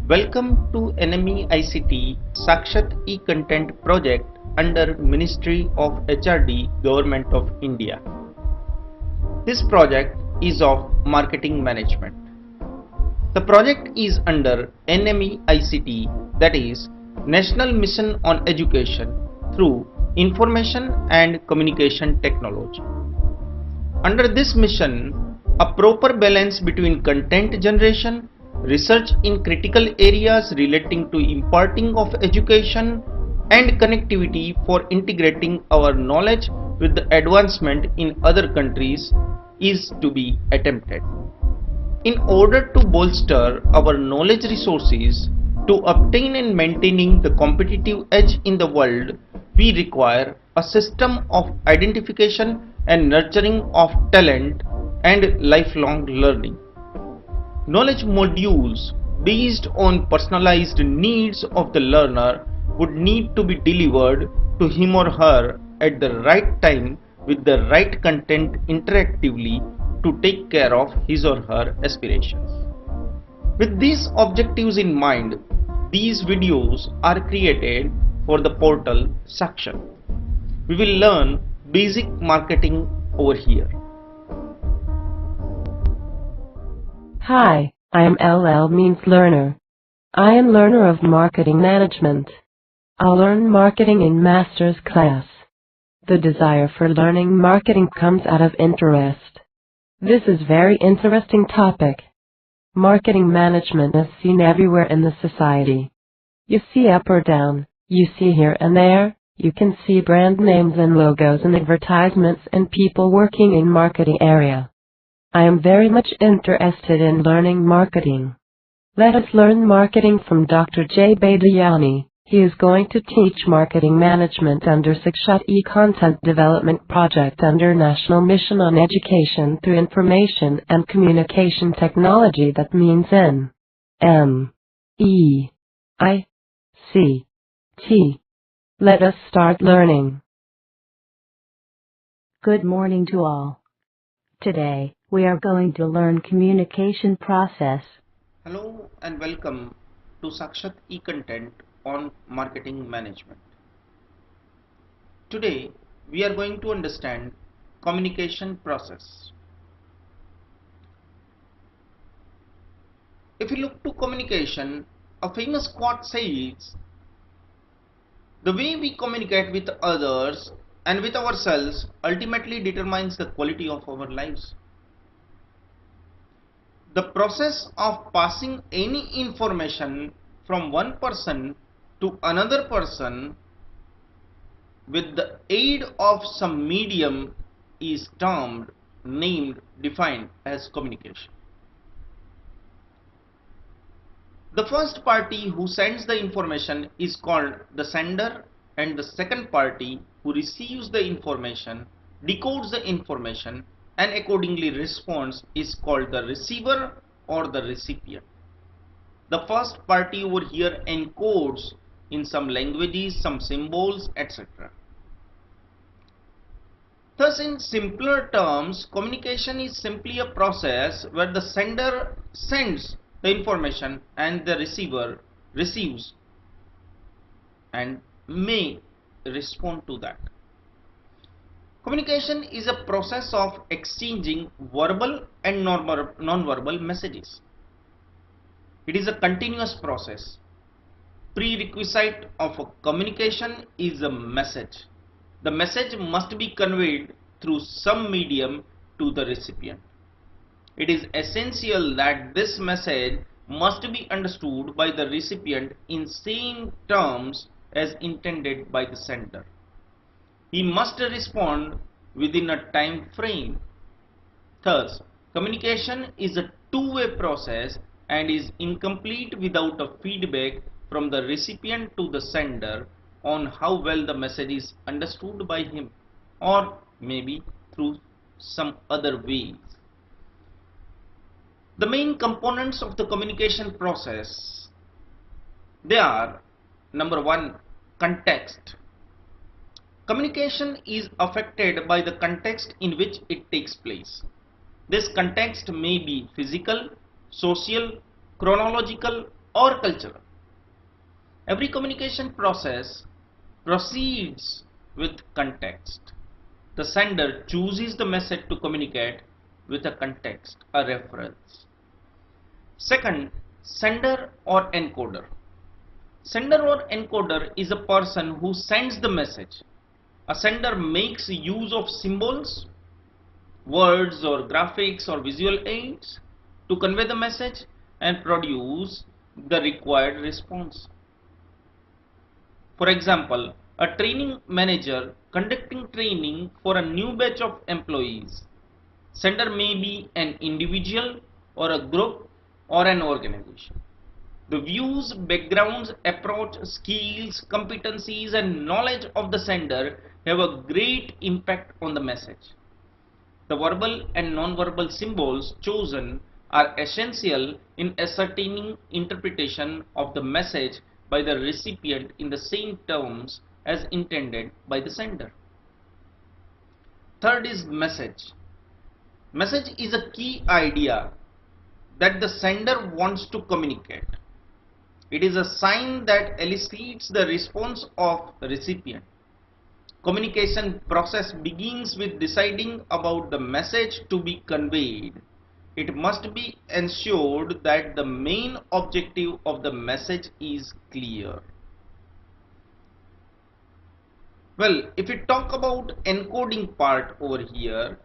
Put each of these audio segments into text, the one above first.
Welcome to NME ICT Sakshat e-content project under Ministry of HRD Government of India. This project is of marketing management. The project is under NME ICT, that is National Mission on Education through Information and Communication Technology. Under this mission, a proper balance between content generation, research in critical areas relating to imparting of education, and connectivity for integrating our knowledge with the advancement in other countries is to be attempted. In order to bolster our knowledge resources to obtain and maintaining the competitive edge in the world, we require a system of identification and nurturing of talent and lifelong learning. Knowledge modules based on personalized needs of the learner would need to be delivered to him or her at the right time with the right content interactively to take care of his or her aspirations. With these objectives in mind, these videos are created for the portal Sakshat. We will learn basic marketing over here. Hi, I am LL means learner. I am learner of marketing management. I'll learn marketing in master's class. The desire for learning marketing comes out of interest. This is very interesting topic. Marketing management is seen everywhere in the society. You see up or down, you see here and there, you can see brand names and logos and advertisements and people working in marketing area. I am very much interested in learning marketing. Let us learn marketing from Dr. Badiyani. He is going to teach marketing management under Sakshat e-content development project under National Mission on Education through Information and Communication Technology, that means N-M-E-I-C-T. Let us start learning. Good morning to all. Today, we are going to learn communication process. Hello and welcome to Sakshat e-content on marketing management. Today we are going to understand communication process. If you look to communication, a famous quote says, "The way we communicate with others and with ourselves ultimately determines the quality of our lives." The process of passing any information from one person to another person with the aid of some medium is termed, named, defined as communication. The first party who sends the information is called the sender, and the second party who receives the information, decodes the information, and accordingly responds is called the receiver or the recipient. The first party over here encodes in some languages, some symbols, etc. Thus, in simpler terms, communication is simply a process where the sender sends the information and the receiver receives and may respond to that. Communication is a process of exchanging verbal and non-verbal messages. It is a continuous process. Prerequisite of a communication is a message. The message must be conveyed through some medium to the recipient. It is essential that this message must be understood by the recipient in same terms as intended by the sender. He must respond within a time frame. Thus, communication is a two-way process and is incomplete without a feedback from the recipient to the sender on how well the message is understood by him, or maybe through some other ways. The main components of the communication process, they are: number one, context. Communication is affected by the context in which it takes place. This context may be physical, social, chronological, or cultural. Every communication process proceeds with context. The sender chooses the message to communicate with a context, a reference. Second, sender or encoder. Sender or encoder is a person who sends the message. A sender makes use of symbols, words or graphics or visual aids to convey the message and produce the required response. For example, a training manager conducting training for a new batch of employees. Sender may be an individual or a group or an organization. The views, backgrounds, approach, skills, competencies and knowledge of the sender have a great impact on the message. The verbal and non-verbal symbols chosen are essential in ascertaining interpretation of the message by the recipient in the same terms as intended by the sender. Third is message. Message is a key idea that the sender wants to communicate. It is a sign that elicits the response of the recipient. Communication process begins with deciding about the message to be conveyed. It must be ensured that the main objective of the message is clear. Well, if we talk about encoding part over here,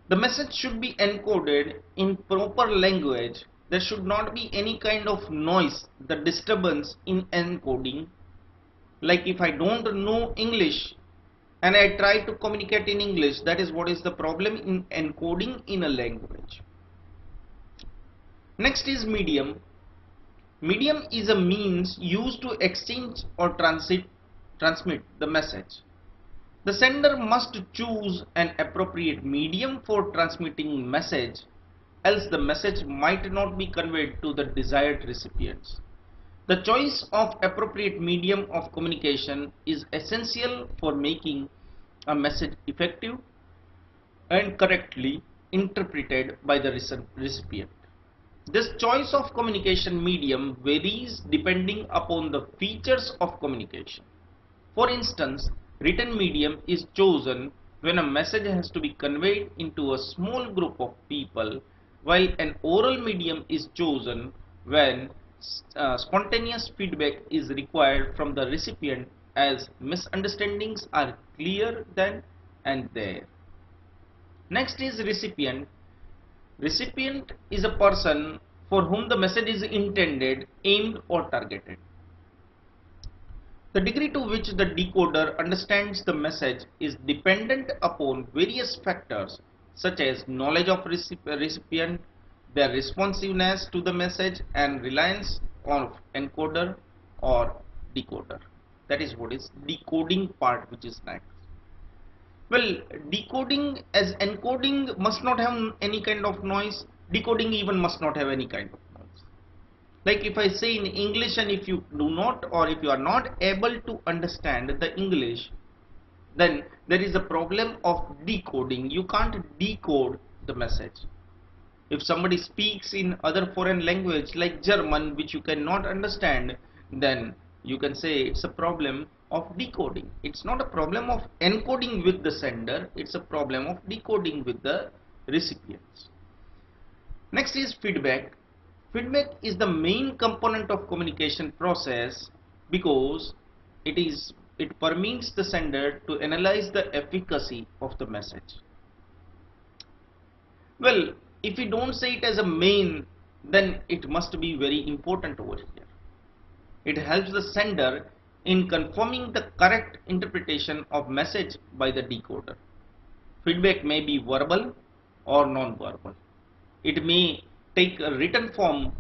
the message should be encoded in proper language. There should not be any kind of noise, the disturbance in encoding. Like if I don't know English and I try to communicate in English, that is what is the problem in encoding in a language. Next is medium. Medium is a means used to exchange or transmit the message. The sender must choose an appropriate medium for transmitting message, else the message might not be conveyed to the desired recipients. The choice of appropriate medium of communication is essential for making a message effective and correctly interpreted by the recipient. This choice of communication medium varies depending upon the features of communication. For instance, written medium is chosen when a message has to be conveyed into a small group of people, while an oral medium is chosen when spontaneous feedback is required from the recipient, as misunderstandings are clear then and there. Next is recipient. Recipient is a person for whom the message is intended, aimed or targeted. The degree to which the decoder understands the message is dependent upon various factors such as knowledge of recipient, their responsiveness to the message and reliance on encoder or decoder. That is what is decoding part, which is next. Well, decoding as encoding must not have any kind of noise. Decoding even must not have any kind of noise. Like if I say in English and if you do not or if you are not able to understand the English, then there is a problem of decoding. You can't decode the message. If somebody speaks in other foreign language like German, which you cannot understand, then you can say it's a problem of decoding. It's not a problem of encoding with the sender, it's a problem of decoding with the recipients. Next is feedback. Feedback is the main component of communication process because it permits the sender to analyze the efficacy of the message. Well, if we don't say it as a main, then it must be very important over here. It helps the sender in confirming the correct interpretation of message by the decoder. Feedback may be verbal or non-verbal. It may take a written form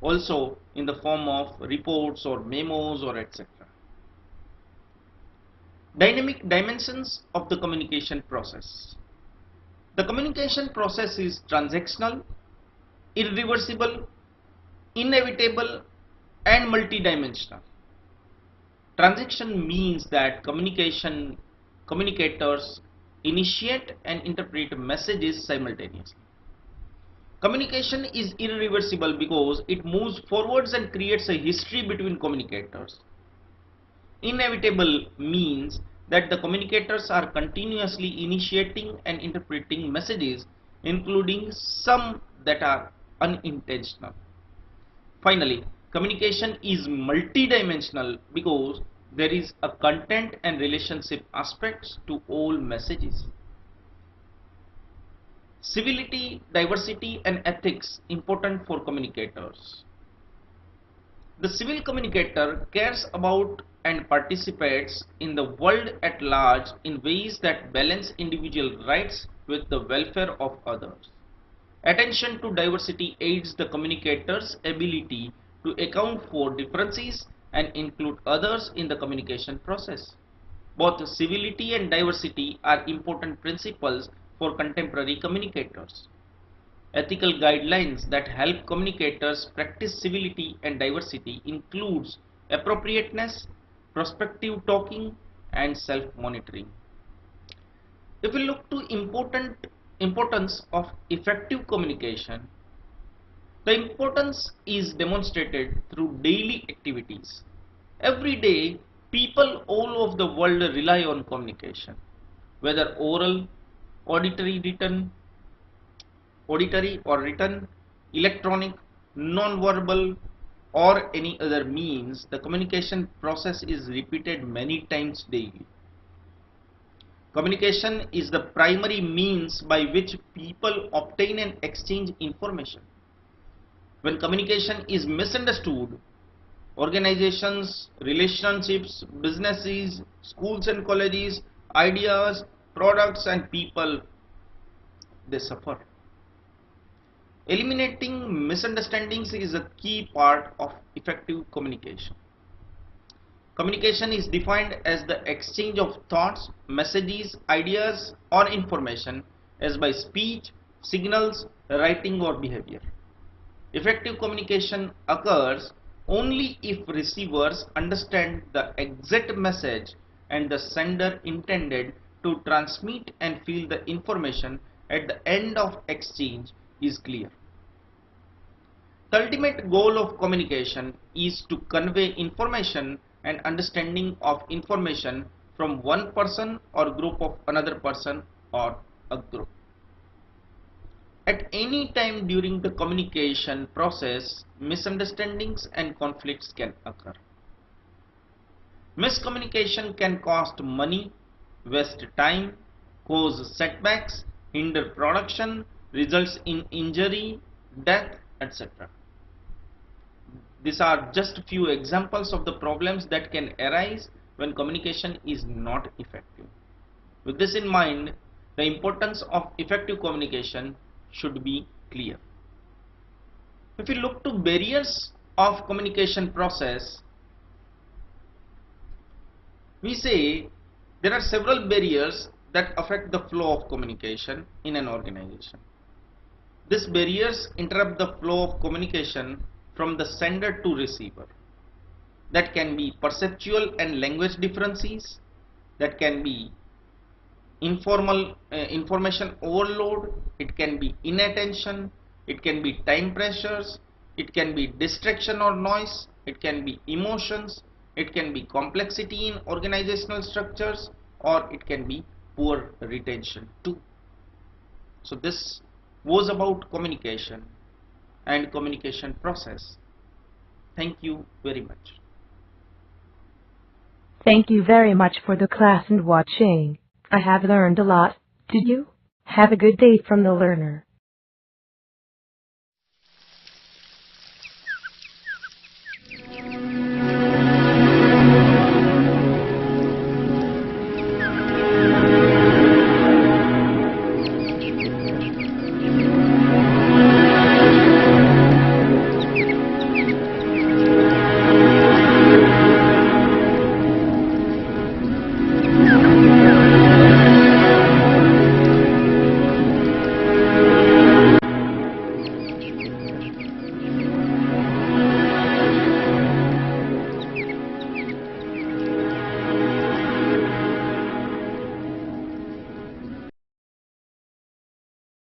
also in the form of reports or memos or etc. Dynamic dimensions of the communication process. The communication process is transactional, irreversible, inevitable and multidimensional. Transaction means that communicators initiate and interpret messages simultaneously. Communication is irreversible because it moves forwards and creates a history between communicators. Inevitable means that the communicators are continuously initiating and interpreting messages, including some that are unintentional. Finally, communication is multidimensional because there is a content and relationship aspects to all messages. Civility, diversity and ethics important for communicators. The civil communicator cares about and participates in the world at large in ways that balance individual rights with the welfare of others. Attention to diversity aids the communicator's ability to account for differences and include others in the communication process. Both civility and diversity are important principles for contemporary communicators. Ethical guidelines that help communicators practice civility and diversity includes appropriateness, prospective talking, and self-monitoring. If we look to importance of effective communication, the importance is demonstrated through daily activities. Every day, people all over the world rely on communication, whether auditory or written, electronic, non-verbal, or any other means. The communication process is repeated many times daily. Communication is the primary means by which people obtain and exchange information. When communication is misunderstood, organizations, relationships, businesses, schools and colleges, ideas, products and people, they suffer. Eliminating misunderstandings is a key part of effective communication. Communication is defined as the exchange of thoughts, messages, ideas, or information as by speech, signals, writing, or behavior. Effective communication occurs only if receivers understand the exact message and the sender intended to transmit and feel the information at the end of exchange is clear. The ultimate goal of communication is to convey information and understanding of information from one person or group of another person or a group. At any time during the communication process, misunderstandings and conflicts can occur. Miscommunication can cost money, waste time, cause setbacks, hinder production, results in injury, death, etc. These are just a few examples of the problems that can arise when communication is not effective. With this in mind, the importance of effective communication should be clear. If we look to barriers of communication process, we say there are several barriers that affect the flow of communication in an organization. These barriers interrupt the flow of communication from the sender to receiver. That can be perceptual and language differences, that can be information overload, it can be inattention, it can be time pressures, it can be distraction or noise, it can be emotions, it can be complexity in organizational structures, or it can be poor retention too. So this was about communication and communication process. Thank you very much. Thank you very much for the class and watching. I have learned a lot. Did you? Have a good day from the learner.